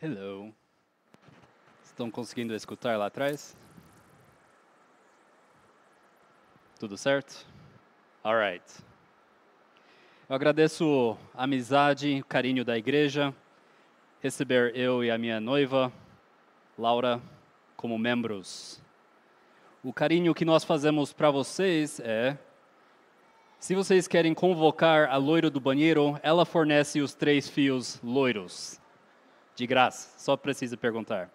Hello. Estão conseguindo escutar lá atrás? Tudo certo? Alright. Eu agradeço a amizade, o carinho da igreja, receber eu e a minha noiva, Laura, como membros. O carinho que nós fazemos para vocês é, se vocês querem convocar a loira do banheiro, ela fornece os 3 fios loiros. De graça, só precisa perguntar.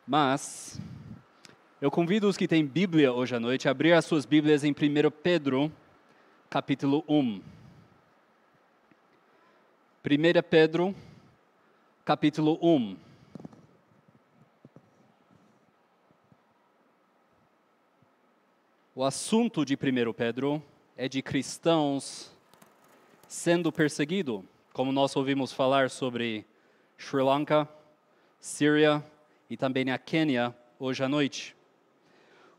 Mas, eu convido os que têm Bíblia hoje à noite a abrir as suas Bíblias em 1 Pedro, capítulo 1. 1 Pedro, capítulo 1. O assunto de 1 Pedro é de cristãos sendo perseguidos, como nós ouvimos falar sobre Sri Lanka, Síria e também a Quênia hoje à noite.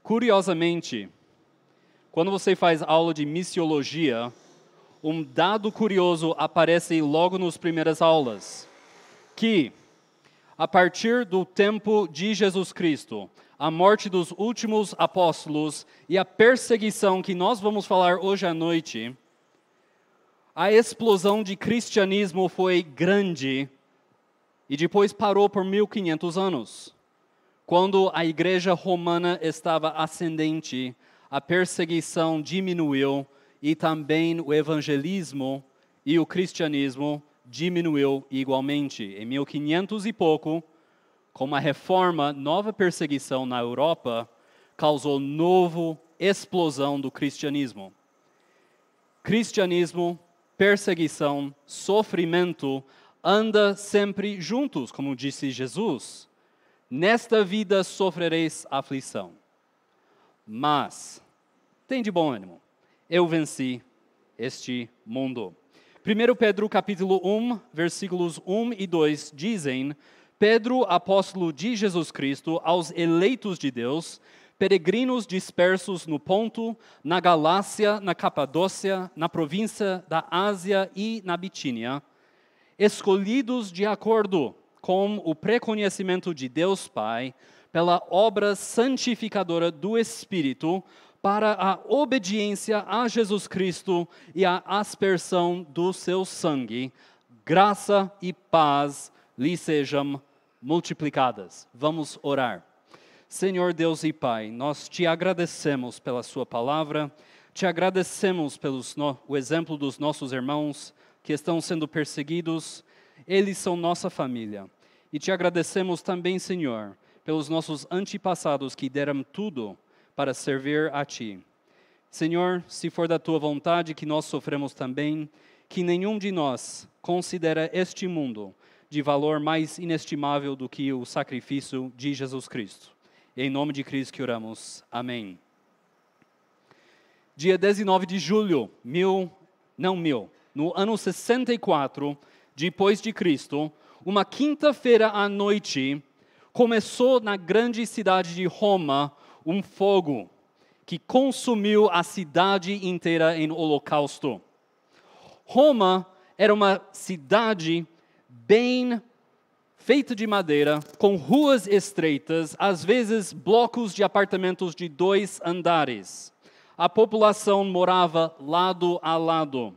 Curiosamente, quando você faz aula de missiologia, um dado curioso aparece logo nas primeiras aulas, que a partir do tempo de Jesus Cristo, a morte dos últimos apóstolos e a perseguição que nós vamos falar hoje à noite, a explosão de cristianismo foi grande e depois parou por 1500 anos. Quando a igreja romana estava ascendente, a perseguição diminuiu e também o evangelismo e o cristianismo diminuiu igualmente. Em 1500 e pouco, com uma reforma, nova perseguição na Europa, causou nova explosão do cristianismo. Cristianismo, perseguição, sofrimento, anda sempre juntos, como disse Jesus. Nesta vida sofrereis aflição. Mas, tem de bom ânimo, eu venci este mundo. 1 Pedro capítulo 1, versículos 1 e 2 dizem: Pedro, apóstolo de Jesus Cristo, aos eleitos de Deus, peregrinos dispersos no Ponto, na Galácia, na Capadócia, na província da Ásia e na Bitínia, escolhidos de acordo com o preconhecimento de Deus Pai, pela obra santificadora do Espírito, para a obediência a Jesus Cristo e a aspersão do seu sangue, graça e paz lhe sejam multiplicadas. Vamos orar. Senhor Deus e Pai, nós te agradecemos pela sua palavra, te agradecemos pelo exemplo dos nossos irmãos que estão sendo perseguidos, eles são nossa família. E te agradecemos também, Senhor, pelos nossos antepassados que deram tudo para servir a Ti. Senhor, se for da Tua vontade que nós sofremos também, que nenhum de nós considera este mundo de valor mais inestimável do que o sacrifício de Jesus Cristo. Em nome de Cristo que oramos. Amém. Dia 19 de julho, no ano 64, depois de Cristo, uma quinta-feira à noite, começou na grande cidade de Roma um fogo que consumiu a cidade inteira em holocausto. Roma era uma cidade bem feita de madeira, com ruas estreitas, às vezes blocos de apartamentos de 2 andares. A população morava lado a lado.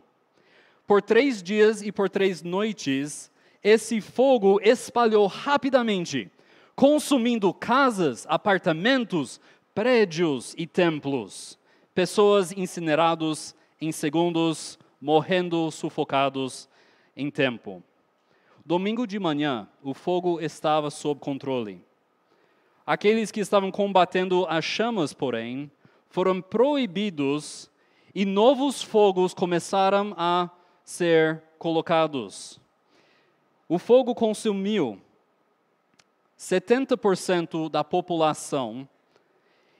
Por 3 dias e por 3 noites, esse fogo espalhou rapidamente, consumindo casas, apartamentos, prédios e templos. Pessoas incineradas em segundos, morrendo sufocados em tempo. Domingo de manhã, o fogo estava sob controle. Aqueles que estavam combatendo as chamas, porém, foram proibidos e novos fogos começaram a ser colocados. O fogo consumiu 70% da população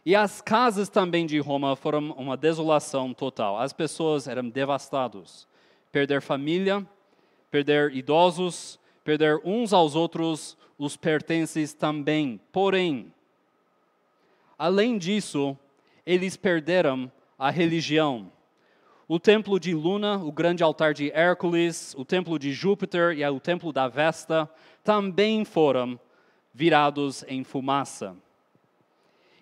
e as casas também de Roma foram uma desolação total. As pessoas eram devastadas. Perder família, perder idosos, perder uns aos outros os pertences também. Porém, além disso, eles perderam a religião. o templo de Luna, o grande altar de Hércules, o templo de Júpiter e o templo da Vesta também foram virados em fumaça.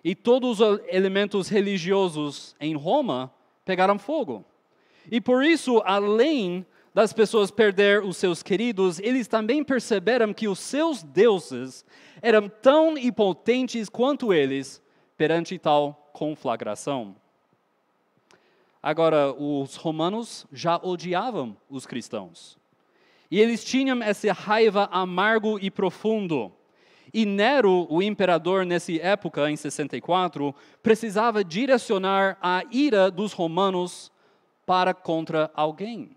E todos os elementos religiosos em Roma pegaram fogo. E por isso, além das pessoas perder os seus queridos, eles também perceberam que os seus deuses eram tão impotentes quanto eles perante tal conflagração. Agora, os romanos já odiavam os cristãos. E eles tinham essa raiva amargo e profundo. E Nero, o imperador nessa época, em 64, precisava direcionar a ira dos romanos para contra alguém.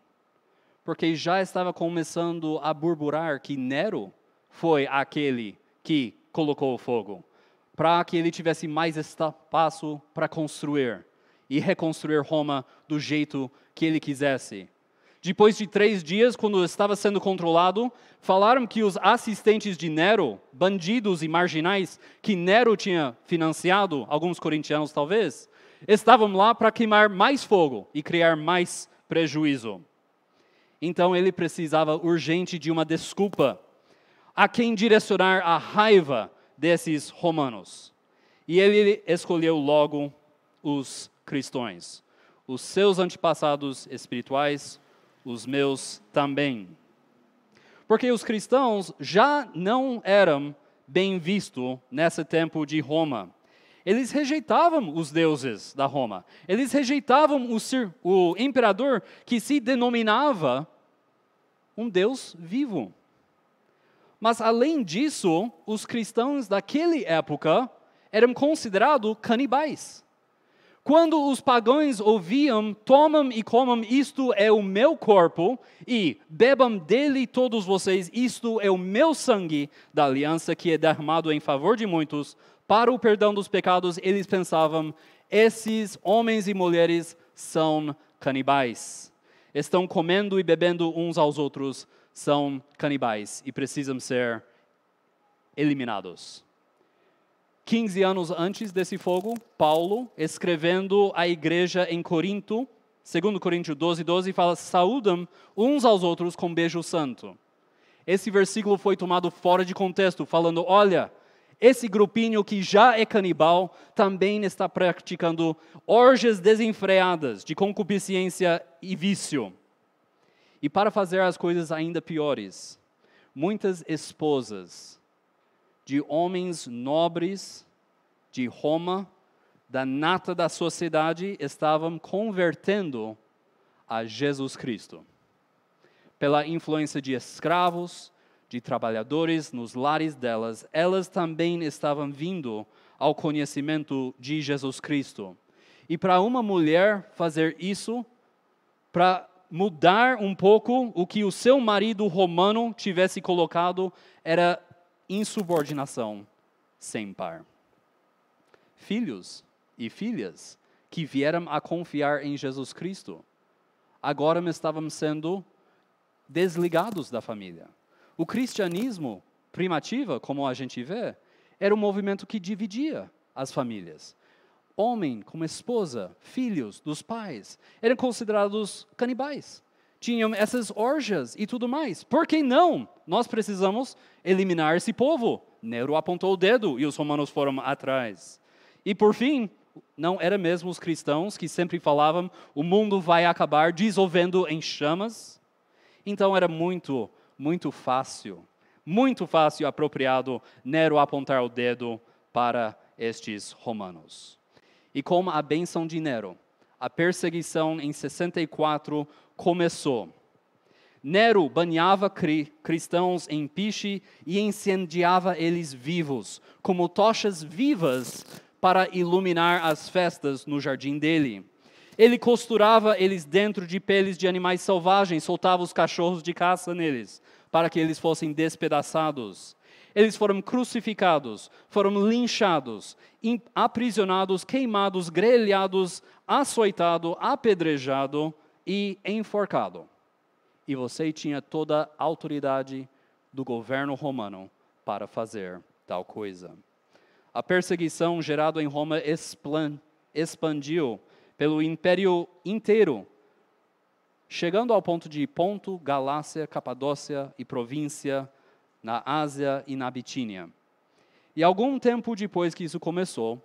Porque já estava começando a burburar que Nero foi aquele que colocou o fogo, para que ele tivesse mais espaço para construir e reconstruir Roma do jeito que ele quisesse. Depois de 3 dias, quando estava sendo controlado, falaram que os assistentes de Nero, bandidos e marginais que Nero tinha financiado, alguns corintianos talvez, estavam lá para queimar mais fogo e criar mais prejuízo. Então ele precisava urgente de uma desculpa a quem direcionar a raiva desses romanos. E ele escolheu logo os cristãos, os seus antepassados espirituais, os meus também. Porque os cristãos já não eram bem vistos nesse tempo de Roma. Eles rejeitavam os deuses da Roma. Eles rejeitavam o imperador que se denominava um Deus vivo. Mas, além disso, os cristãos daquela época eram considerados canibais. Quando os pagãos ouviam, tomam e comam, isto é o meu corpo, e bebam dele todos vocês, isto é o meu sangue da aliança que é derramado em favor de muitos, para o perdão dos pecados, eles pensavam, esses homens e mulheres são canibais. Estão comendo e bebendo uns aos outros, são canibais e precisam ser eliminados. 15 anos antes desse fogo, Paulo, escrevendo à igreja em Corinto, 2 Coríntios 12, fala, saúdam uns aos outros com beijo santo. Esse versículo foi tomado fora de contexto, falando, olha, esse grupinho que já é canibal também está praticando orgias desenfreadas de concupiscência e vício. E para fazer as coisas ainda piores, muitas esposas de homens nobres de Roma, da nata da sociedade, estavam convertendo a Jesus Cristo. Pela influência de escravos, de trabalhadores nos lares delas, elas também estavam vindo ao conhecimento de Jesus Cristo. E para uma mulher fazer isso, para mudar um pouco o que o seu marido romano tivesse colocado, era insubordinação sem par. Filhos e filhas que vieram a confiar em Jesus Cristo, agora estavam sendo desligados da família. O cristianismo primitivo, como a gente vê, era um movimento que dividia as famílias. Homem com esposa, filhos dos pais, eram considerados canibais. Tinham essas orgias e tudo mais. Por que não? Nós precisamos eliminar esse povo. Nero apontou o dedo e os romanos foram atrás. E por fim, não eram mesmo os cristãos que sempre falavam o mundo vai acabar dissolvendo em chamas? Então era muito fácil e apropriado Nero apontar o dedo para estes romanos. E com a bênção de Nero, a perseguição em 64 começou. Nero banhava cristãos em piche e incendiava eles vivos, como tochas vivas para iluminar as festas no jardim dele. Ele costurava eles dentro de peles de animais selvagens, soltava os cachorros de caça neles, para que eles fossem despedaçados. Eles foram crucificados, foram linchados, aprisionados, queimados, grelhados, açoitados, apedrejados e enforcados. E você tinha toda a autoridade do governo romano para fazer tal coisa. A perseguição gerada em Roma expandiu pelo império inteiro, chegando ao ponto de Ponto, Galácia, Capadócia e província, na Ásia e na Bitínia. E algum tempo depois que isso começou,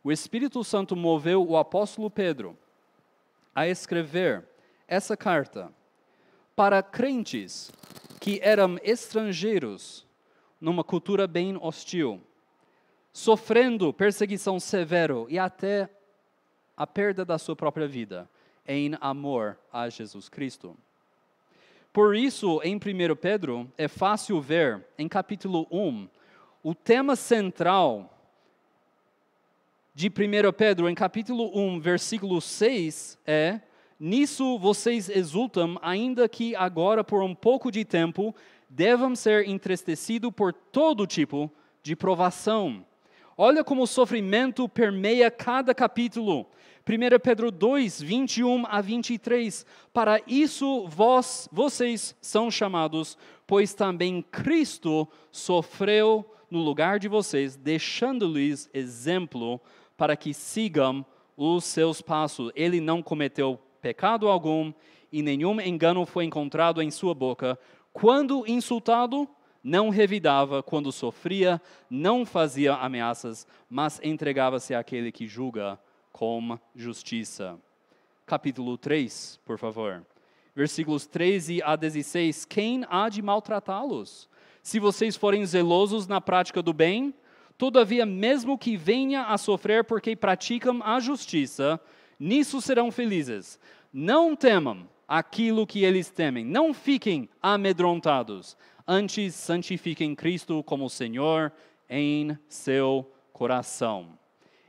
o Espírito Santo moveu o apóstolo Pedro a escrever essa carta para crentes que eram estrangeiros numa cultura bem hostil, sofrendo perseguição severa e até a perda da sua própria vida, em amor a Jesus Cristo. Por isso, em 1 Pedro, é fácil ver, em capítulo 1, o tema central de 1 Pedro, em capítulo 1, versículo 6, é: nisso vocês exultam, ainda que agora, por um pouco de tempo, devam ser entristecidos por todo tipo de provação. Olha como o sofrimento permeia cada capítulo. 1 Pedro 2, 21 a 23. Para isso vocês são chamados, pois também Cristo sofreu no lugar de vocês, deixando-lhes exemplo para que sigam os seus passos. Ele não cometeu pecado algum e nenhum engano foi encontrado em sua boca. Quando insultado, não revidava. Quando sofria, não fazia ameaças, mas entregava-se àquele que julga com justiça. Capítulo 3, por favor. Versículos 13 a 16. Quem há de maltratá-los? Se vocês forem zelosos na prática do bem, todavia, mesmo que venha a sofrer porque praticam a justiça, nisso serão felizes. Não temam aquilo que eles temem. Não fiquem amedrontados. Antes, santifiquem Cristo como Senhor em seu coração.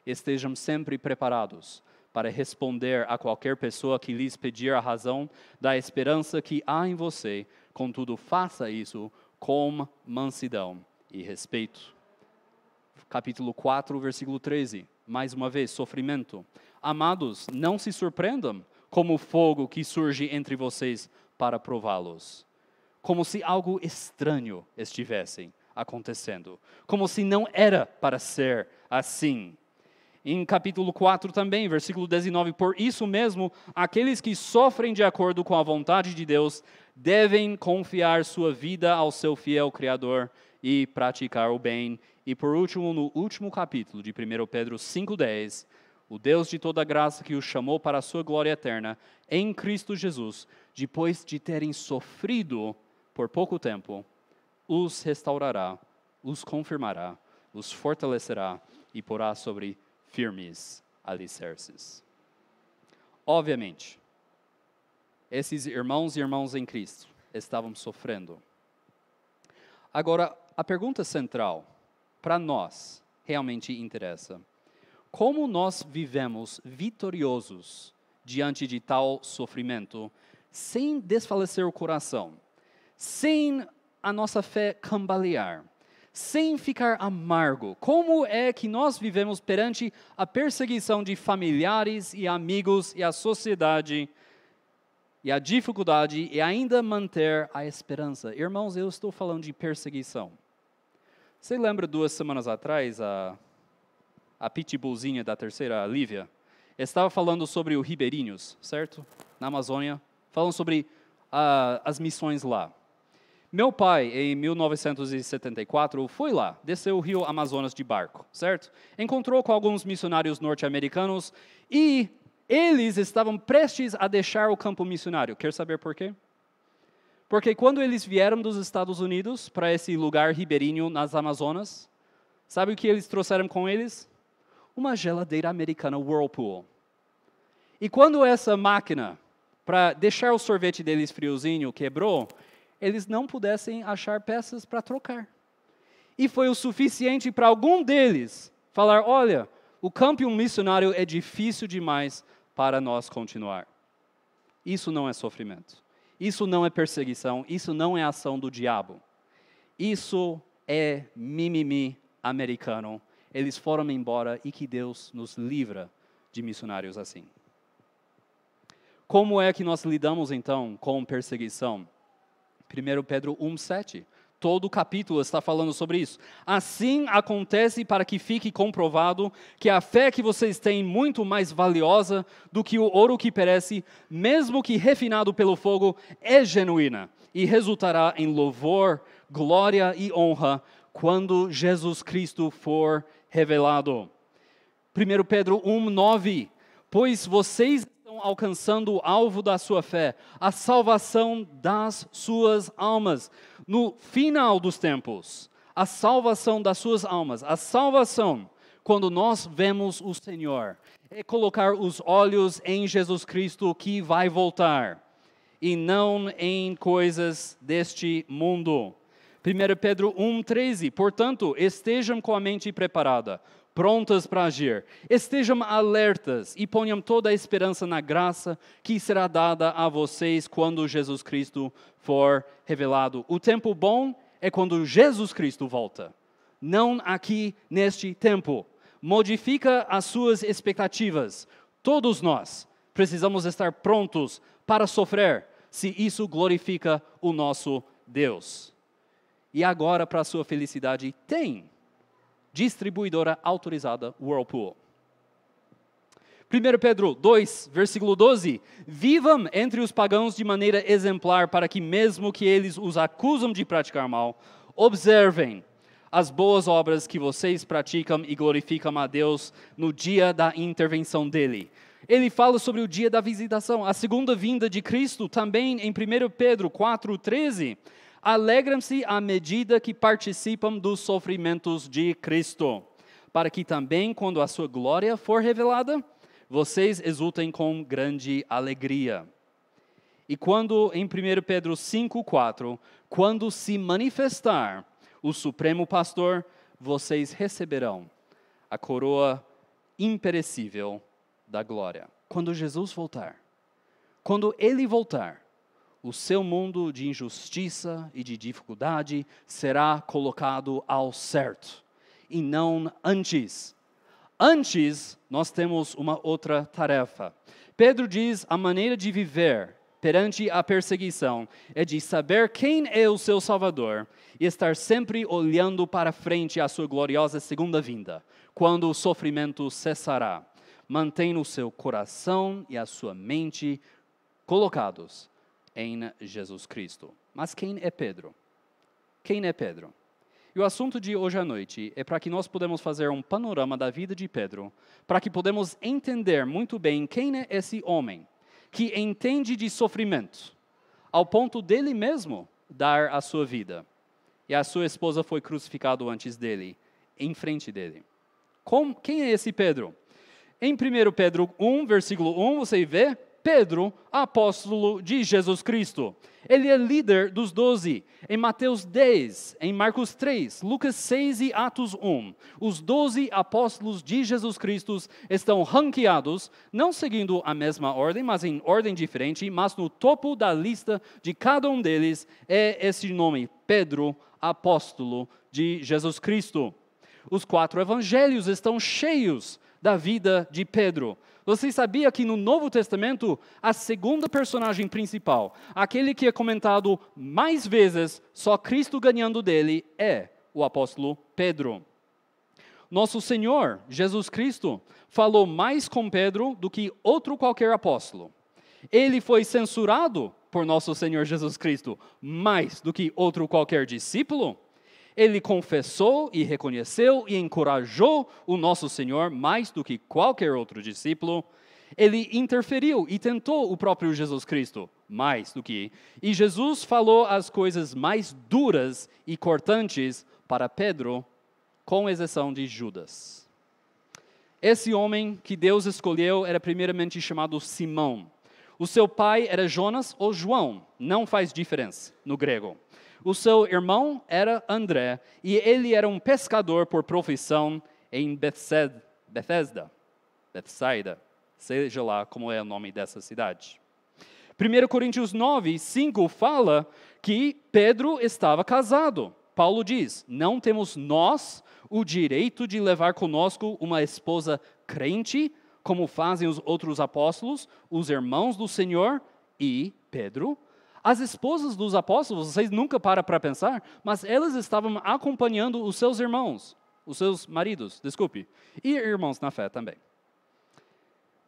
Estejam sempre preparados para responder a qualquer pessoa que lhes pedir a razão da esperança que há em você. Contudo, faça isso com mansidão e respeito. Capítulo 4, versículo 13. Mais uma vez, sofrimento. Amados, não se surpreendam como o fogo que surge entre vocês para prová-los. Como se algo estranho estivesse acontecendo. Como se não era para ser assim. Em capítulo 4 também, versículo 19. Por isso mesmo, aqueles que sofrem de acordo com a vontade de Deus devem confiar sua vida ao seu fiel Criador e praticar o bem. E por último, no último capítulo de 1 Pedro 5,10, o Deus de toda graça que os chamou para a sua glória eterna em Cristo Jesus, depois de terem sofrido por pouco tempo, os restaurará, os confirmará, os fortalecerá e porá sobre firmes alicerces. Obviamente, esses irmãos e irmãs em Cristo estavam sofrendo. Agora, a pergunta central para nós realmente interessa: como nós vivemos vitoriosos diante de tal sofrimento, sem desfalecer o coração, sem a nossa fé cambalear, sem ficar amargo? Como é que nós vivemos perante a perseguição de familiares e amigos e a sociedade e a dificuldade e ainda manter a esperança? Irmãos, eu estou falando de perseguição. Você lembra 2 semanas atrás, a pitbullzinha da terceira, a Lívia, estava falando sobre o Ribeirinhos, certo? Na Amazônia, falando sobre as missões lá. Meu pai, em 1974, foi lá, desceu o rio Amazonas de barco, certo? Encontrou com alguns missionários norte-americanos e eles estavam prestes a deixar o campo missionário. Quer saber por quê? Porque quando eles vieram dos Estados Unidos para esse lugar ribeirinho nas Amazonas, sabe o que eles trouxeram com eles? Uma geladeira americana Whirlpool. E quando essa máquina, para deixar o sorvete deles friozinho, quebrou, eles não pudessem achar peças para trocar. E foi o suficiente para algum deles falar: olha, o campo missionário é difícil demais para nós continuar. Isso não é sofrimento. Isso não é perseguição. Isso não é ação do diabo. Isso é mimimi americano. Eles foram embora e que Deus nos livra de missionários assim. Como é que nós lidamos então com perseguição? 1 Pedro 1,7. Todo o capítulo está falando sobre isso. Assim acontece para que fique comprovado que a fé que vocês têm é muito mais valiosa do que o ouro que perece, mesmo que refinado pelo fogo, é genuína e resultará em louvor, glória e honra quando Jesus Cristo for revelado. 1 Pedro 1:9. Pois vocês estão alcançando o alvo da sua fé, a salvação das suas almas. No final dos tempos, a salvação das suas almas, a salvação, quando nós vemos o Senhor, é colocar os olhos em Jesus Cristo que vai voltar, e não em coisas deste mundo. 1 Pedro 1:13, portanto, estejam com a mente preparada, prontas para agir. Estejam alertas e ponham toda a esperança na graça que será dada a vocês quando Jesus Cristo for revelado. O tempo bom é quando Jesus Cristo volta, não aqui neste tempo. Modifica as suas expectativas. Todos nós precisamos estar prontos para sofrer, se isso glorifica o nosso Deus. E agora, para a sua felicidade, tem distribuidora autorizada Whirlpool. 1 Pedro 2, versículo 12. Vivam entre os pagãos de maneira exemplar, para que mesmo que eles os acusam de praticar mal, observem as boas obras que vocês praticam e glorificam a Deus no dia da intervenção dele. Ele fala sobre o dia da visitação, a segunda vinda de Cristo, também em 1 Pedro 4:13. Alegram-se à medida que participam dos sofrimentos de Cristo, para que também, quando a sua glória for revelada, vocês exultem com grande alegria. E quando, em 1 Pedro 5:4, quando se manifestar o Supremo Pastor, vocês receberão a coroa imperecível da glória. Quando Jesus voltar, quando Ele voltar, o seu mundo de injustiça e de dificuldade será colocado ao certo, e não antes. Antes, nós temos uma outra tarefa. Pedro diz, a maneira de viver perante a perseguição é de saber quem é o seu Salvador e estar sempre olhando para frente à sua gloriosa segunda vinda, quando o sofrimento cessará. Mantenha o seu coração e a sua mente colocados em Jesus Cristo. Mas quem é Pedro? Quem é Pedro? E o assunto de hoje à noite é para que nós podemos fazer um panorama da vida de Pedro, para que podemos entender muito bem quem é esse homem, que entende de sofrimento, ao ponto dele mesmo dar a sua vida. E a sua esposa foi crucificada antes dele, em frente dele. Quem é esse Pedro? Em 1 Pedro 1, versículo 1, você vê Pedro, apóstolo de Jesus Cristo. Ele é líder dos 12. Em Mateus 10, em Marcos 3, Lucas 6 e Atos 1, os 12 apóstolos de Jesus Cristo estão ranqueados, não seguindo a mesma ordem, mas em ordem diferente, mas no topo da lista de cada um deles é esse nome, Pedro, apóstolo de Jesus Cristo. Os 4 evangelhos estão cheios da vida de Pedro. Você sabia que no Novo Testamento, a segunda personagem principal, aquele que é comentado mais vezes, só Cristo ganhando dele, é o apóstolo Pedro. Nosso Senhor, Jesus Cristo, falou mais com Pedro do que outro qualquer apóstolo. Ele foi censurado por nosso Senhor Jesus Cristo mais do que outro qualquer discípulo. Ele confessou e reconheceu e encorajou o nosso Senhor mais do que qualquer outro discípulo. Ele interferiu e tentou o próprio Jesus Cristo mais do que. E Jesus falou as coisas mais duras e cortantes para Pedro, com exceção de Judas. Esse homem que Deus escolheu era primeiramente chamado Simão. O seu pai era Jonas ou João, não faz diferença no grego. O seu irmão era André, e ele era um pescador por profissão em Bethsaida, seja lá como é o nome dessa cidade. 1 Coríntios 9, 5 fala que Pedro estava casado. Paulo diz, não temos nós o direito de levar conosco uma esposa crente, como fazem os outros apóstolos, os irmãos do Senhor e Pedro. As esposas dos apóstolos, vocês nunca param para pensar, mas elas estavam acompanhando os seus irmãos, os seus maridos, desculpe, e irmãos na fé também.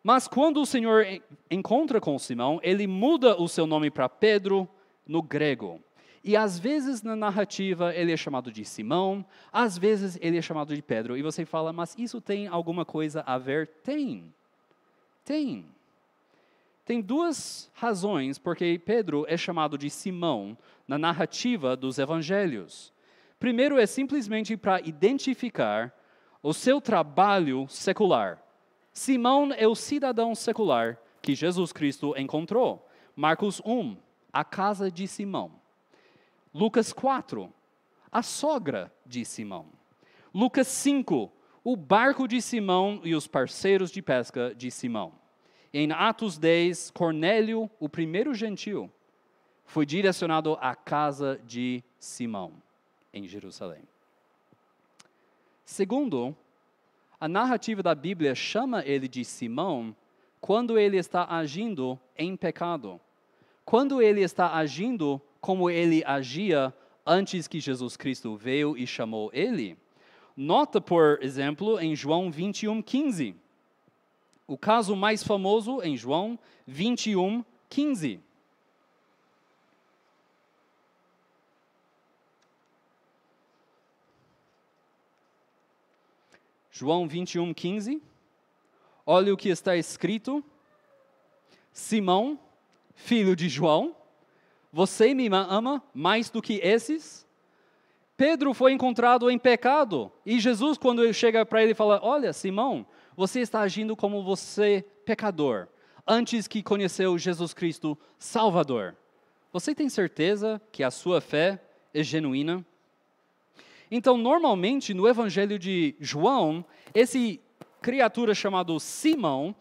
Mas quando o Senhor encontra com Simão, ele muda o seu nome para Pedro no grego. E às vezes na narrativa ele é chamado de Simão, às vezes ele é chamado de Pedro. E você fala, mas isso tem alguma coisa a ver? Tem. Tem duas razões porque Pedro é chamado de Simão na narrativa dos evangelhos. Primeiro é simplesmente para identificar o seu trabalho secular. Simão é o cidadão secular que Jesus Cristo encontrou. Marcos 1, a casa de Simão. Lucas 4, a sogra de Simão. Lucas 5, o barco de Simão e os parceiros de pesca de Simão. Em Atos 10, Cornélio, o primeiro gentil, foi direcionado à casa de Simão, em Jerusalém. Segundo, a narrativa da Bíblia chama ele de Simão quando ele está agindo em pecado. Quando ele está agindo como ele agia antes que Jesus Cristo veio e chamou ele. Nota, por exemplo, em João 21:15. O caso mais famoso em João 21:15. João 21:15. Olha o que está escrito. Simão, filho de João, você me ama mais do que esses? Pedro foi encontrado em pecado. E Jesus, quando ele chega para ele, fala, olha, Simão, você está agindo como você, pecador, antes que conheceu Jesus Cristo, Salvador. Você tem certeza que a sua fé é genuína? Então, normalmente, no Evangelho de João, esse criatura chamado Simão,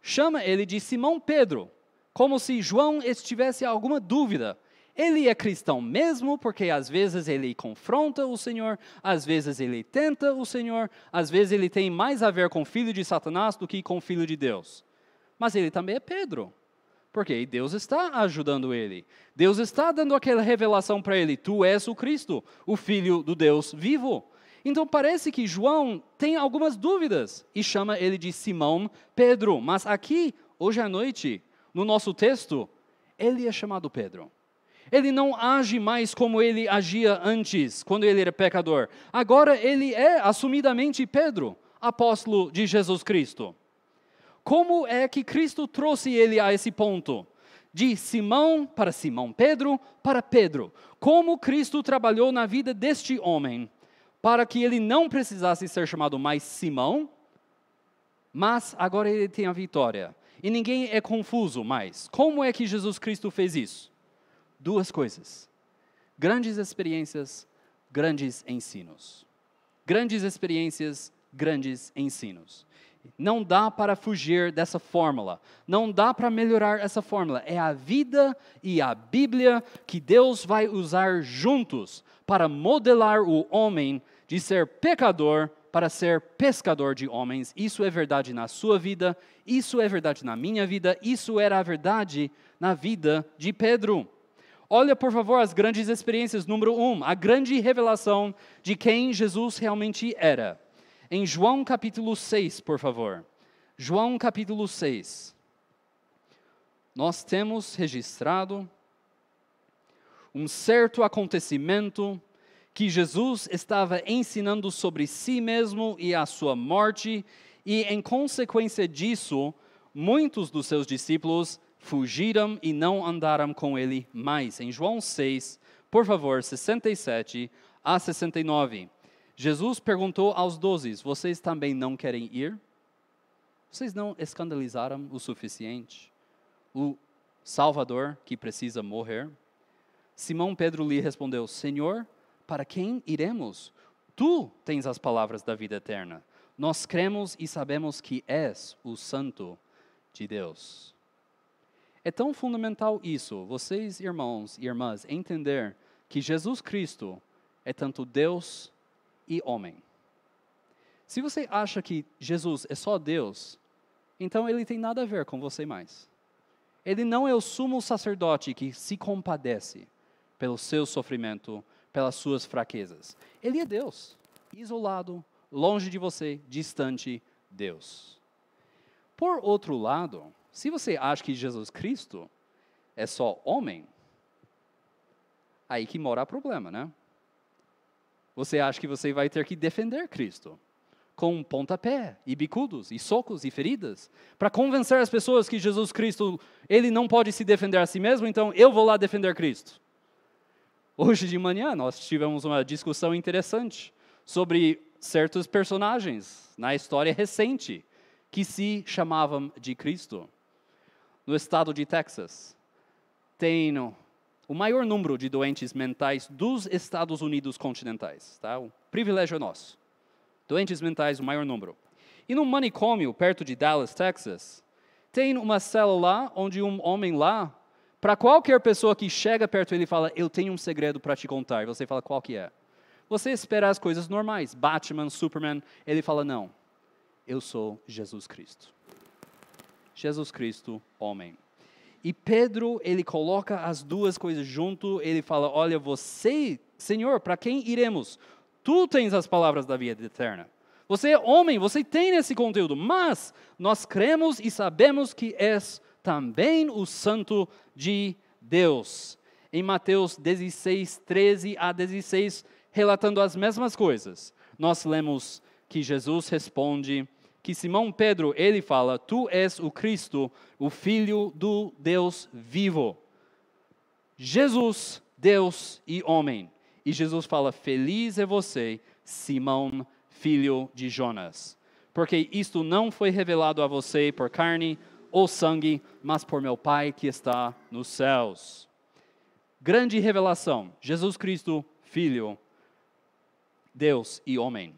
chama ele de Simão Pedro, como se João estivesse alguma dúvida. Ele é cristão mesmo, porque às vezes ele confronta o Senhor, às vezes ele tenta o Senhor, às vezes ele tem mais a ver com o filho de Satanás do que com o filho de Deus. Mas ele também é Pedro, porque Deus está ajudando ele. Deus está dando aquela revelação para ele, tu és o Cristo, o Filho do Deus vivo. Então parece que João tem algumas dúvidas e chama ele de Simão Pedro. Mas aqui, hoje à noite, no nosso texto, ele é chamado Pedro. Ele não age mais como ele agia antes, quando ele era pecador. Agora ele é assumidamente Pedro, apóstolo de Jesus Cristo. Como é que Cristo trouxe ele a esse ponto? De Simão para Simão Pedro para Pedro. Como Cristo trabalhou na vida deste homem para que ele não precisasse ser chamado mais Simão, mas agora ele tem a vitória. E ninguém é confuso mais. Como é que Jesus Cristo fez isso? Duas coisas. Grandes experiências, grandes ensinos. Grandes experiências, grandes ensinos. Não dá para fugir dessa fórmula. Não dá para melhorar essa fórmula. É a vida e a Bíblia que Deus vai usar juntos para modelar o homem de ser pecador para ser pescador de homens. Isso é verdade na sua vida, isso é verdade na minha vida, isso era a verdade na vida de Pedro. Olha, por favor, as grandes experiências. Número 1, a grande revelação de quem Jesus realmente era. Em João capítulo 6, por favor. João capítulo 6. Nós temos registrado um certo acontecimento que Jesus estava ensinando sobre si mesmo e a sua morte, e em consequência disso, muitos dos seus discípulos fugiram e não andaram com ele mais. Em João 6, por favor, 67 a 69. Jesus perguntou aos 12, vocês também não querem ir? Vocês não escandalizaram o suficiente? O Salvador que precisa morrer? Simão Pedro lhe respondeu, Senhor, para quem iremos? Tu tens as palavras da vida eterna. Nós cremos e sabemos que és o Santo de Deus. É tão fundamental isso, vocês, irmãos e irmãs, entender que Jesus Cristo é tanto Deus e homem. Se você acha que Jesus é só Deus, então ele tem nada a ver com você mais. Ele não é o sumo sacerdote que se compadece pelo seu sofrimento, pelas suas fraquezas. Ele é Deus, isolado, longe de você, distante Deus. Por outro lado, se você acha que Jesus Cristo é só homem, aí que mora o problema, né? Você acha que você vai ter que defender Cristo com pontapé e bicudos e socos e feridas para convencer as pessoas que Jesus Cristo, ele não pode se defender a si mesmo, então eu vou lá defender Cristo. Hoje de manhã nós tivemos uma discussão interessante sobre certos personagens na história recente que se chamavam de Cristo. No estado de Texas, tem o maior número de doentes mentais dos Estados Unidos continentais. Tá? O privilégio é nosso. Doentes mentais, o maior número. E num manicômio, perto de Dallas, Texas, tem uma cela lá, onde um homem lá, para qualquer pessoa que chega perto dele e fala, eu tenho um segredo para te contar. E você fala, qual que é? Você espera as coisas normais. Batman, Superman. Ele fala, não. Eu sou Jesus Cristo. Jesus Cristo, homem. E Pedro, ele coloca as duas coisas junto. Ele fala, olha, você, Senhor, para quem iremos? Tu tens as palavras da vida eterna. Você é homem, você tem esse conteúdo. Mas nós cremos e sabemos que és também o Santo de Deus. Em Mateus 16, 13 a 16, relatando as mesmas coisas, nós lemos que Jesus responde, que Simão Pedro, ele fala, tu és o Cristo, o Filho do Deus vivo. Jesus, Deus e homem. E Jesus fala, feliz é você, Simão, filho de Jonas, porque isto não foi revelado a você por carne ou sangue, mas por meu Pai que está nos céus. Grande revelação, Jesus Cristo, Filho, Deus e homem.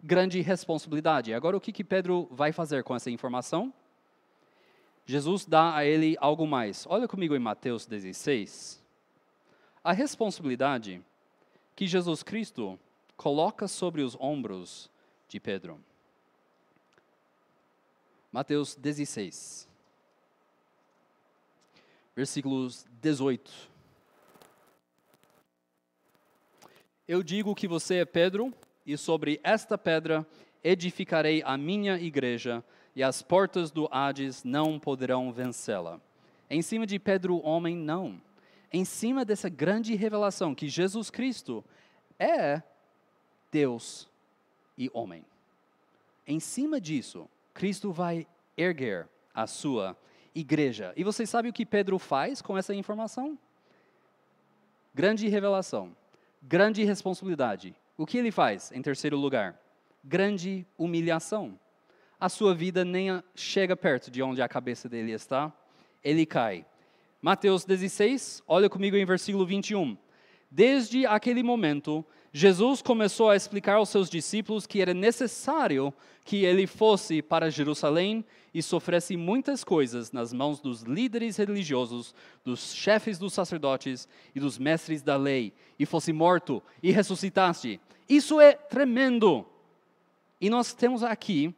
Grande responsabilidade. Agora o que Pedro vai fazer com essa informação? Jesus dá a ele algo mais. Olha comigo em Mateus 16. A responsabilidade que Jesus Cristo coloca sobre os ombros de Pedro. Mateus 16, versículos 18. Eu digo que você é Pedro, e sobre esta pedra edificarei a minha igreja, e as portas do Hades não poderão vencê-la. Em cima de Pedro, homem, não. Em cima dessa grande revelação que Jesus Cristo é Deus e homem. Em cima disso, Cristo vai erguer a sua igreja. E você sabe o que Pedro faz com essa informação? Grande revelação, grande responsabilidade. O que ele faz, em terceiro lugar? Grande humilhação. A sua vida nem chega perto de onde a cabeça dele está. Ele cai. Mateus 16, olha comigo em versículo 21. Desde aquele momento, Jesus começou a explicar aos seus discípulos que era necessário que ele fosse para Jerusalém e sofresse muitas coisas nas mãos dos líderes religiosos, dos chefes dos sacerdotes e dos mestres da lei, e fosse morto e ressuscitasse. Isso é tremendo. E nós temos aqui,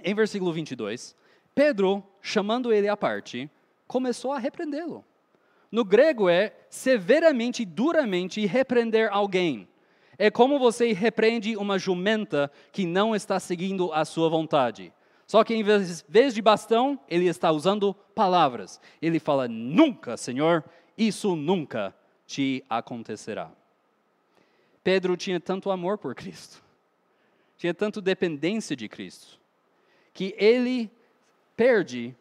em versículo 22, Pedro, chamando ele à parte, começou a repreendê-lo. No grego é severamente, duramente repreender alguém. É como você repreende uma jumenta que não está seguindo a sua vontade. Só que em vez de bastão, ele está usando palavras. Ele fala, nunca, Senhor, isso nunca te acontecerá. Pedro tinha tanto amor por Cristo, tinha tanto dependência de Cristo, que ele perde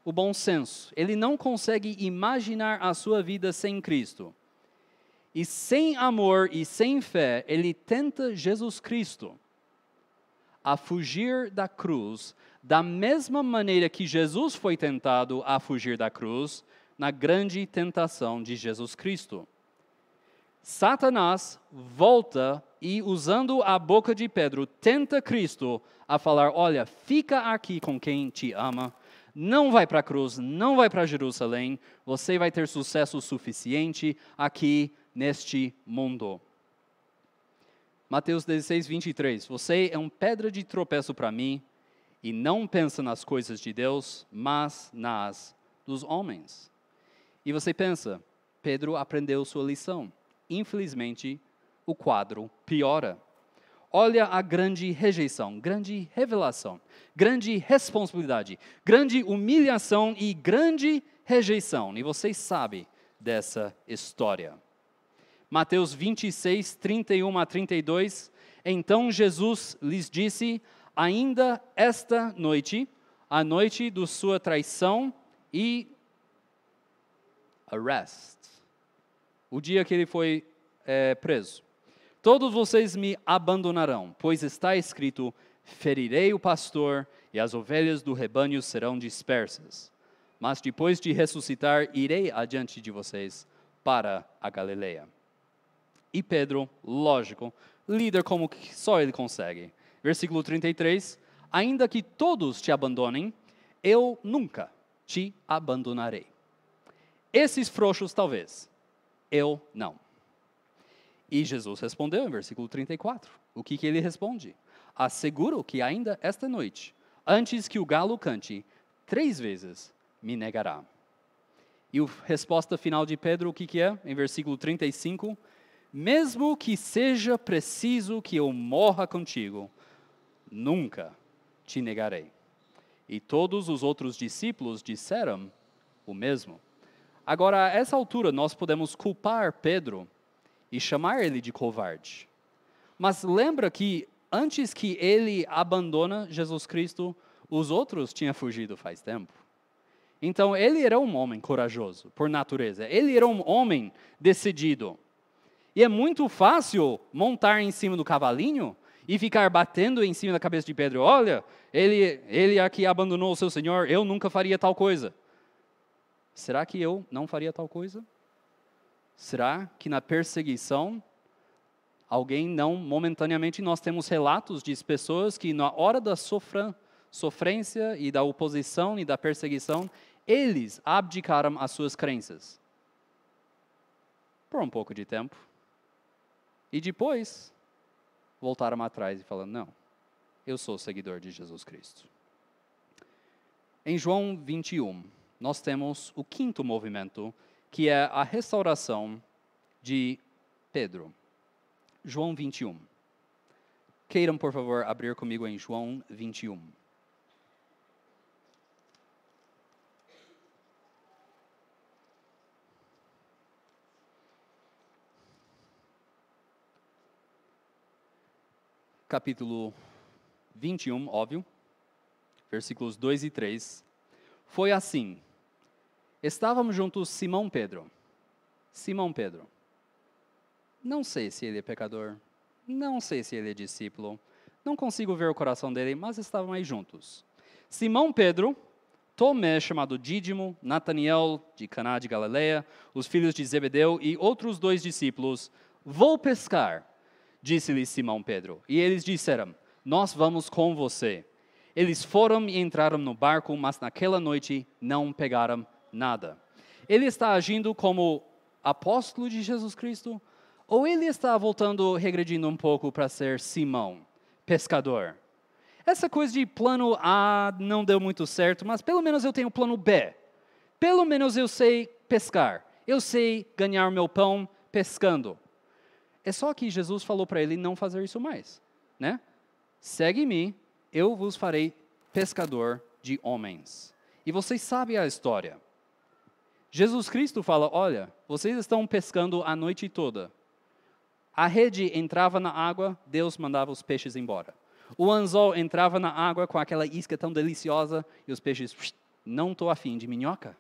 o bom senso. Ele não consegue imaginar a sua vida sem Cristo. E sem amor e sem fé, ele tenta Jesus Cristo a fugir da cruz, da mesma maneira que Jesus foi tentado a fugir da cruz, na grande tentação de Jesus Cristo. Satanás volta e, usando a boca de Pedro, tenta Cristo a falar, olha, fica aqui com quem te ama, não vai para a cruz, não vai para Jerusalém, você vai ter sucesso suficiente aqui neste mundo. Mateus 16, 23. Você é uma pedra de tropeço para mim e não pensa nas coisas de Deus, mas nas dos homens. E você pensa, Pedro aprendeu sua lição. Infelizmente, o quadro piora. Olha a grande rejeição, grande revelação, grande responsabilidade, grande humilhação e grande rejeição. E vocês sabem dessa história. Mateus 26, 31 a 32. Então Jesus lhes disse, ainda esta noite, a noite de sua traição e arrest, o dia que ele foi preso. Todos vocês me abandonarão, pois está escrito, ferirei o pastor e as ovelhas do rebanho serão dispersas. Mas depois de ressuscitar, irei adiante de vocês para a Galileia. E Pedro, lógico, lida como que só ele consegue. Versículo 33, ainda que todos te abandonem, eu nunca te abandonarei. Esses frouxos talvez, eu não. E Jesus respondeu em versículo 34. O que ele responde? Asseguro que ainda esta noite, antes que o galo cante, 3 vezes me negará. E a resposta final de Pedro, o que é? Em versículo 35. Mesmo que seja preciso que eu morra contigo, nunca te negarei. E todos os outros discípulos disseram o mesmo. Agora, a essa altura, nós podemos culpar Pedro e chamar ele de covarde. Mas lembra que antes que ele abandona Jesus Cristo, os outros tinham fugido faz tempo. Então, ele era um homem corajoso, por natureza. Ele era um homem decidido. E é muito fácil montar em cima do cavalinho e ficar batendo em cima da cabeça de Pedro. Olha, ele aqui abandonou o seu Senhor, eu nunca faria tal coisa. Será que eu não faria tal coisa? Será que na perseguição, alguém não, momentaneamente, nós temos relatos de pessoas que na hora da sofrência e da oposição e da perseguição, eles abdicaram as suas crenças. Por um pouco de tempo. E depois, voltaram atrás e falaram, não, eu sou seguidor de Jesus Cristo. Em João 21, nós temos o 5º movimento, que é a restauração de Pedro. João 21. Queiram, por favor, abrir comigo em João 21. Capítulo 21, óbvio, versículos 2 e 3. Foi assim. Estávamos juntos Simão Pedro. Simão Pedro. Não sei se ele é pecador. Não sei se ele é discípulo. Não consigo ver o coração dele, mas estavam aí juntos. Simão Pedro, Tomé, chamado Dídimo, Nataniel, de Caná de Galileia, os filhos de Zebedeu e outros 2 discípulos. Vou pescar, disse-lhe Simão Pedro. E eles disseram, nós vamos com você. Eles foram e entraram no barco, mas naquela noite não pegaram nada. Ele está agindo como apóstolo de Jesus Cristo? Ou ele está voltando, regredindo um pouco para ser Simão, pescador? Essa coisa de plano A não deu muito certo, mas pelo menos eu tenho plano B. Pelo menos eu sei pescar. Eu sei ganhar meu pão pescando. É só que Jesus falou para ele não fazer isso mais, né? Segue-me, eu vos farei pescador de homens. E vocês sabem a história. Jesus Cristo fala, olha, vocês estão pescando a noite toda. A rede entrava na água, Deus mandava os peixes embora. O anzol entrava na água com aquela isca tão deliciosa e os peixes, não estou afim de minhoca.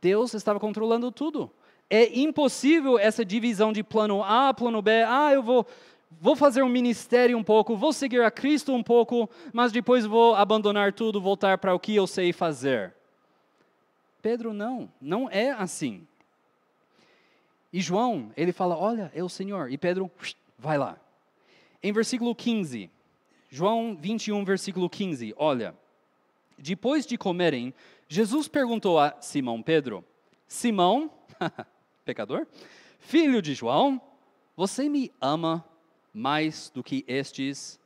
Deus estava controlando tudo. É impossível essa divisão de plano A, plano B. Eu vou fazer um ministério um pouco, vou seguir a Cristo um pouco, mas depois vou abandonar tudo, voltar para o que eu sei fazer. Pedro, não é assim. E João, ele fala, olha, é o Senhor. E Pedro, vai lá. Em versículo 15, João 21, versículo 15, olha. Depois de comerem, Jesus perguntou a Simão Pedro, Simão, pecador, filho de João, você me ama mais do que estes?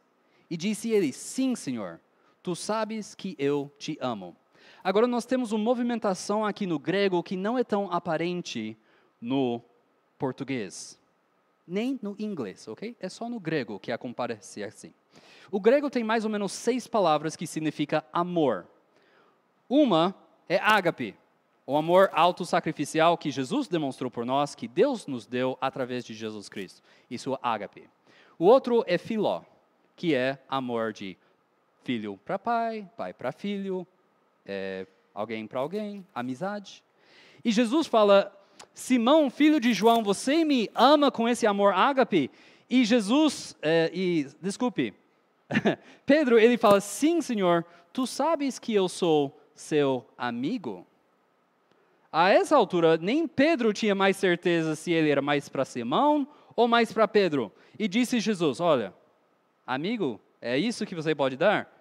E disse ele, sim, Senhor, tu sabes que eu te amo. Agora nós temos uma movimentação aqui no grego que não é tão aparente no português, nem no inglês, ok? É só no grego que acontece assim. O grego tem mais ou menos 6 palavras que significa amor. Uma é ágape, o amor autossacrificial que Jesus demonstrou por nós, que Deus nos deu através de Jesus Cristo. Isso é ágape. O outro é filó, que é amor de filho para pai, pai para filho, alguém para alguém, amizade. E Jesus fala, Simão, filho de João, você me ama com esse amor ágape? E Jesus, Pedro, ele fala, sim, Senhor, tu sabes que eu sou seu amigo? A essa altura, nem Pedro tinha mais certeza se ele era mais para Simão ou mais para Pedro. E disse Jesus, olha, amigo, é isso que você pode dar?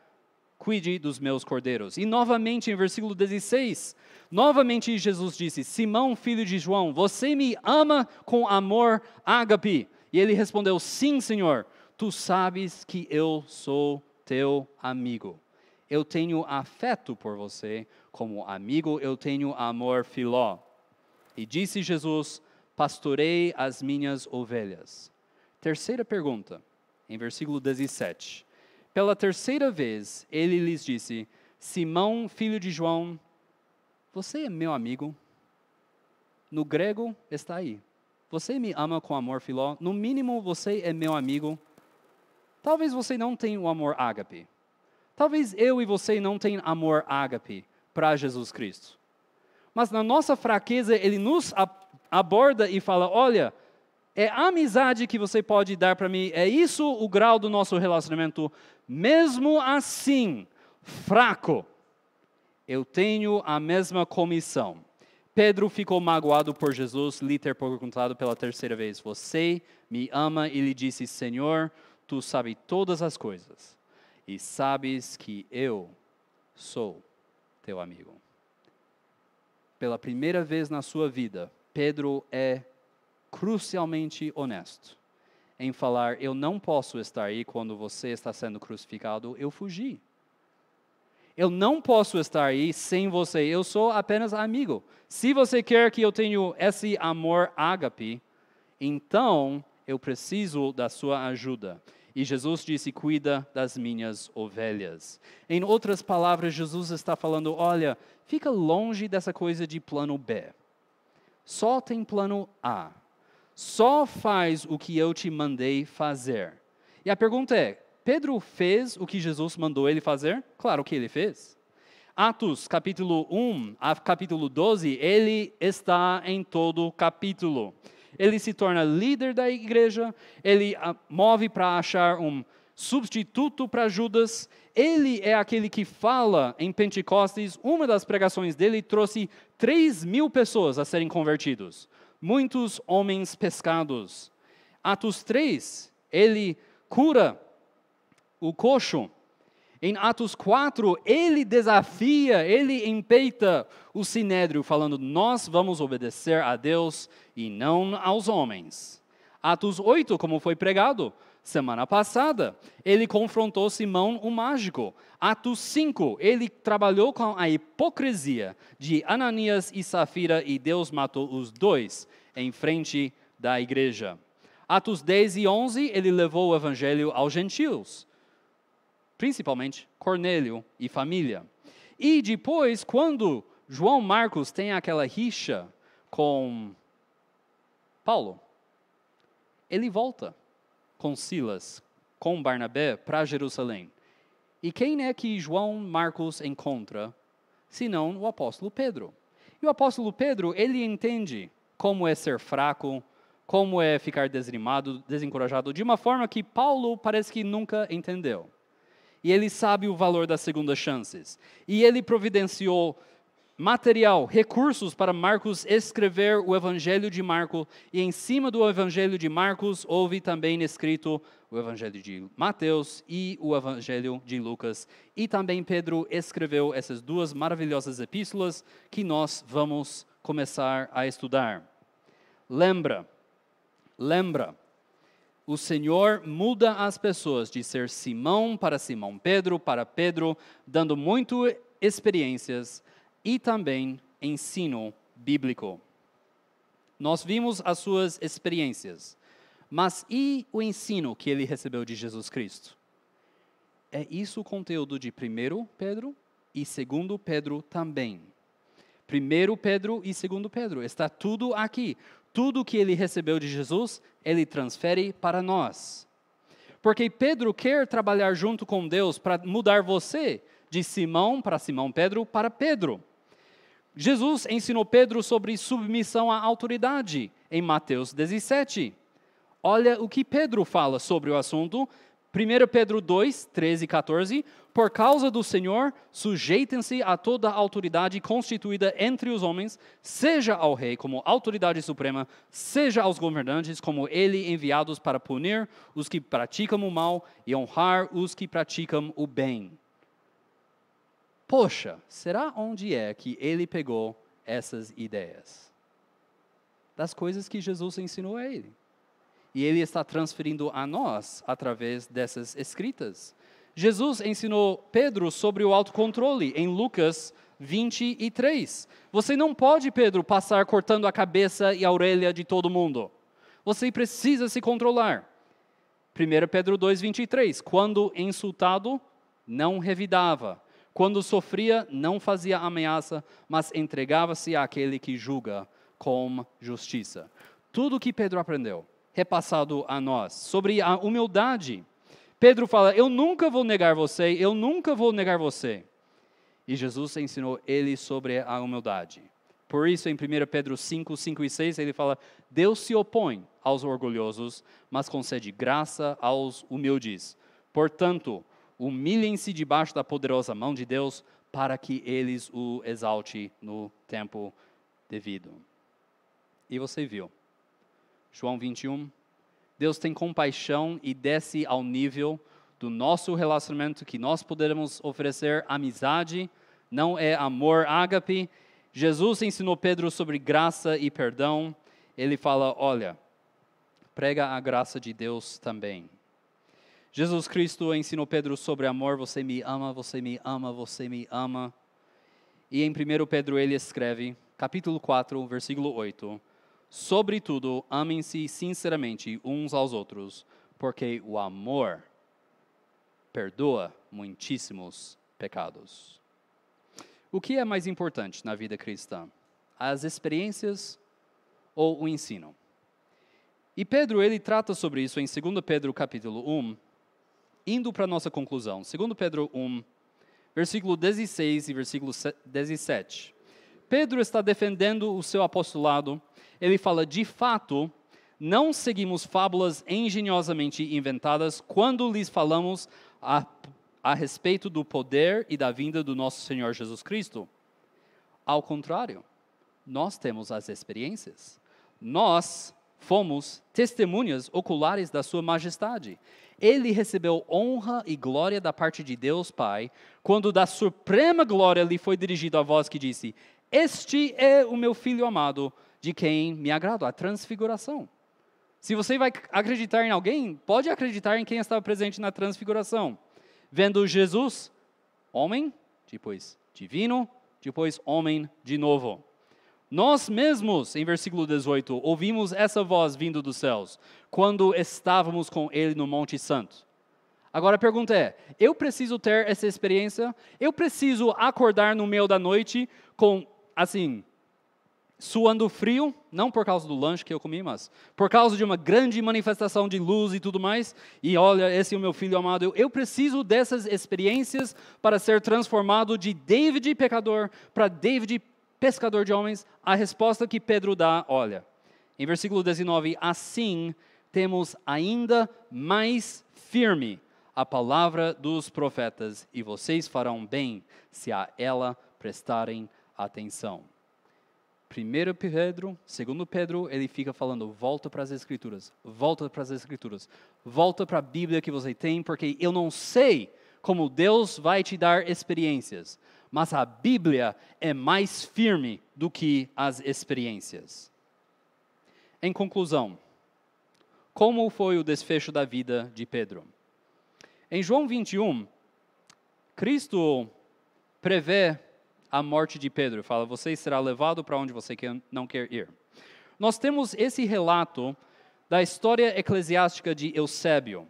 Cuide dos meus cordeiros. E novamente, em versículo 16, novamente Jesus disse, Simão, filho de João, você me ama com amor ágape? E ele respondeu, sim, Senhor, tu sabes que eu sou teu amigo. Eu tenho afeto por você, como amigo eu tenho amor filó. E disse Jesus, pastorei as minhas ovelhas. Terceira pergunta, em versículo 17. Pela terceira vez, ele lhes disse, Simão, filho de João, você é meu amigo? No grego está aí. Você me ama com amor filó? No mínimo, você é meu amigo. Talvez você não tenha o amor ágape. Talvez eu e você não tenham amor ágape para Jesus Cristo. Mas na nossa fraqueza, ele nos aborda e fala, olha, é a amizade que você pode dar para mim, é isso o grau do nosso relacionamento. Mesmo assim, fraco, eu tenho a mesma comissão. Pedro ficou magoado por Jesus lhe ter perguntado pela terceira vez, você me ama? E ele disse, Senhor, tu sabes todas as coisas e sabes que eu sou teu amigo. Pela primeira vez na sua vida, Pedro é crucialmente honesto em falar, eu não posso estar aí quando você está sendo crucificado, eu fugi. Eu não posso estar aí sem você, eu sou apenas amigo. Se você quer que eu tenha esse amor ágape, então eu preciso da sua ajuda. E Jesus disse, cuida das minhas ovelhas. Em outras palavras, Jesus está falando, olha, fica longe dessa coisa de plano B. Só tem plano A. Só faz o que eu te mandei fazer. E a pergunta é, Pedro fez o que Jesus mandou ele fazer? Claro que ele fez. Atos, capítulo 1 a capítulo 12, ele está em todo o capítulo. Ele se torna líder da igreja, ele move para achar um substituto para Judas. Ele é aquele que fala em Pentecostes, uma das pregações dele trouxe 3.000 pessoas a serem convertidos. Muitos homens pescados. Atos 3, ele cura o coxo. Em Atos 4, ele desafia, ele empeita o sinédrio, falando, nós vamos obedecer a Deus e não aos homens. Atos 8, como foi pregado semana passada, ele confrontou Simão, o mágico. Atos 5, ele trabalhou com a hipocrisia de Ananias e Safira e Deus matou os dois em frente da igreja. Atos 10 e 11, ele levou o evangelho aos gentios, principalmente Cornélio e família. E depois, quando João Marcos tem aquela rixa com Paulo, ele volta com Silas, com Barnabé, para Jerusalém. E quem é que João Marcos encontra, senão o apóstolo Pedro? E o apóstolo Pedro, ele entende como é ser fraco, como é ficar desanimado, desencorajado, de uma forma que Paulo parece que nunca entendeu. E ele sabe o valor das segundas chances. E ele providenciou material, recursos para Marcos escrever o Evangelho de Marcos. E em cima do Evangelho de Marcos, houve também escrito o Evangelho de Mateus e o Evangelho de Lucas. E também Pedro escreveu essas duas maravilhosas epístolas que nós vamos começar a estudar. Lembra, o Senhor muda as pessoas de ser Simão para Simão Pedro, para Pedro, dando muito experiências, e também ensino bíblico. Nós vimos as suas experiências, mas e o ensino que ele recebeu de Jesus Cristo? É isso o conteúdo de 1 Pedro e 2 Pedro também. 1 Pedro e 2 Pedro, está tudo aqui. Tudo que ele recebeu de Jesus, ele transfere para nós. Porque Pedro quer trabalhar junto com Deus para mudar você de Simão para Simão Pedro para Pedro. Jesus ensinou Pedro sobre submissão à autoridade em Mateus 17. Olha o que Pedro fala sobre o assunto. 1 Pedro 2, 13 e 14. Por causa do Senhor, sujeitem-se a toda a autoridade constituída entre os homens, seja ao rei como autoridade suprema, seja aos governantes como ele enviados para punir os que praticam o mal e honrar os que praticam o bem. Poxa, será onde é que ele pegou essas ideias? Das coisas que Jesus ensinou a ele. E ele está transferindo a nós através dessas escritas. Jesus ensinou Pedro sobre o autocontrole em Lucas 23. Você não pode, Pedro, passar cortando a cabeça e a orelha de todo mundo. Você precisa se controlar. 1 Pedro 2, 23. Quando insultado, não revidava. Quando sofria, não fazia ameaça, mas entregava-se àquele que julga com justiça. Tudo que Pedro aprendeu, repassado a nós, sobre a humildade. Pedro fala, eu nunca vou negar você, eu nunca vou negar você. E Jesus ensinou ele sobre a humildade. Por isso, em 1 Pedro 5, 5 e 6, ele fala, Deus se opõe aos orgulhosos, mas concede graça aos humildes. Portanto, humilhem-se debaixo da poderosa mão de Deus, para que eles o exalte no tempo devido. E você viu, João 21, Deus tem compaixão e desce ao nível do nosso relacionamento que nós podemos oferecer amizade, não é amor ágape. Jesus ensinou Pedro sobre graça e perdão. Ele fala, olha, prega a graça de Deus também. Jesus Cristo ensinou Pedro sobre amor, você me ama, você me ama, você me ama. E em 1 Pedro ele escreve, capítulo 4, versículo 8, sobretudo, amem-se sinceramente uns aos outros, porque o amor perdoa muitíssimos pecados. O que é mais importante na vida cristã? As experiências ou o ensino? E Pedro, ele trata sobre isso em 2 Pedro capítulo 1, indo para a nossa conclusão. 2 Pedro 1, versículo 16 e versículo 17. Pedro está defendendo o seu apostolado. Ele fala, de fato, não seguimos fábulas engenhosamente inventadas quando lhes falamos a respeito do poder e da vinda do nosso Senhor Jesus Cristo. Ao contrário, nós temos as experiências. Nós fomos testemunhas oculares da sua majestade. Ele recebeu honra e glória da parte de Deus Pai, quando da suprema glória lhe foi dirigida a voz que disse, este é o meu Filho amado, de quem me agrado, a transfiguração. Se você vai acreditar em alguém, pode acreditar em quem estava presente na transfiguração. Vendo Jesus, homem, depois divino, depois homem de novo. Nós mesmos, em versículo 18, ouvimos essa voz vindo dos céus, quando estávamos com ele no Monte Santo. Agora a pergunta é, eu preciso ter essa experiência? Eu preciso acordar no meio da noite com, assim, suando frio, não por causa do lanche que eu comi, mas por causa de uma grande manifestação de luz e tudo mais, e olha, esse é o meu filho amado. Eu preciso dessas experiências para ser transformado de David pecador para David pescador de homens. A resposta que Pedro dá, olha, em versículo 19, assim temos ainda mais firme a palavra dos profetas, e vocês farão bem se a ela prestarem atenção. 1 Pedro, 2 Pedro, ele fica falando, volta para as Escrituras, volta para as Escrituras, volta para a Bíblia que você tem, porque eu não sei como Deus vai te dar experiências, mas a Bíblia é mais firme do que as experiências. Em conclusão, como foi o desfecho da vida de Pedro? Em João 21, Cristo prevê a morte de Pedro. Fala, você será levado para onde você não quer ir. Nós temos esse relato da história eclesiástica de Eusébio.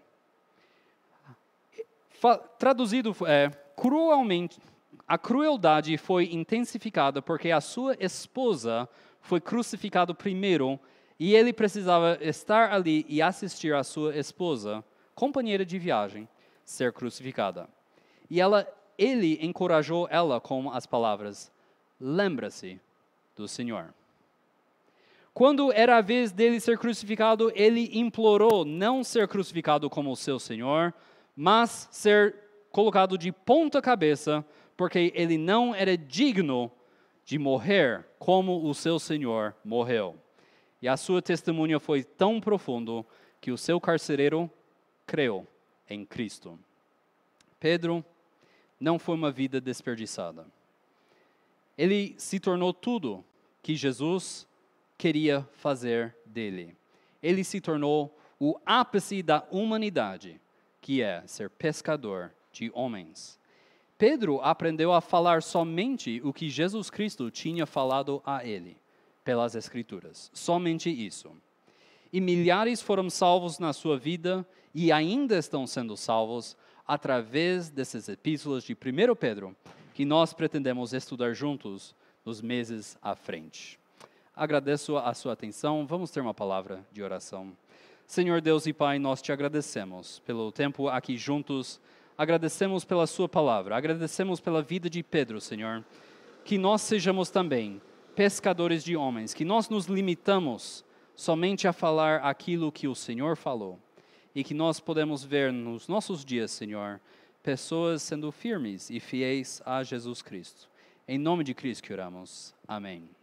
Traduzido, cruelmente, a crueldade foi intensificada porque a sua esposa foi crucificada primeiro e ele precisava estar ali e assistir a sua esposa, companheira de viagem, ser crucificada. E ele encorajou ela com as palavras, lembra-se do Senhor. Quando era a vez dele ser crucificado, ele implorou não ser crucificado como o seu Senhor, mas ser colocado de ponta cabeça, porque ele não era digno de morrer como o seu Senhor morreu. E a sua testemunha foi tão profundo que o seu carcereiro creu em Cristo. Pedro não foi uma vida desperdiçada. Ele se tornou tudo que Jesus queria fazer dele. Ele se tornou o ápice da humanidade, que é ser pescador de homens. Pedro aprendeu a falar somente o que Jesus Cristo tinha falado a ele, pelas Escrituras. Somente isso. E milhares foram salvos na sua vida e ainda estão sendo salvos através dessas epístolas de 1 Pedro, que nós pretendemos estudar juntos nos meses à frente. Agradeço a sua atenção. Vamos ter uma palavra de oração. Senhor Deus e Pai, nós te agradecemos pelo tempo aqui juntos. Agradecemos pela sua palavra. Agradecemos pela vida de Pedro, Senhor. Que nós sejamos também pescadores de homens. Que nós nos limitamos somente a falar aquilo que o Senhor falou. E que nós podemos ver nos nossos dias, Senhor, pessoas sendo firmes e fiéis a Jesus Cristo. Em nome de Cristo que oramos. Amém.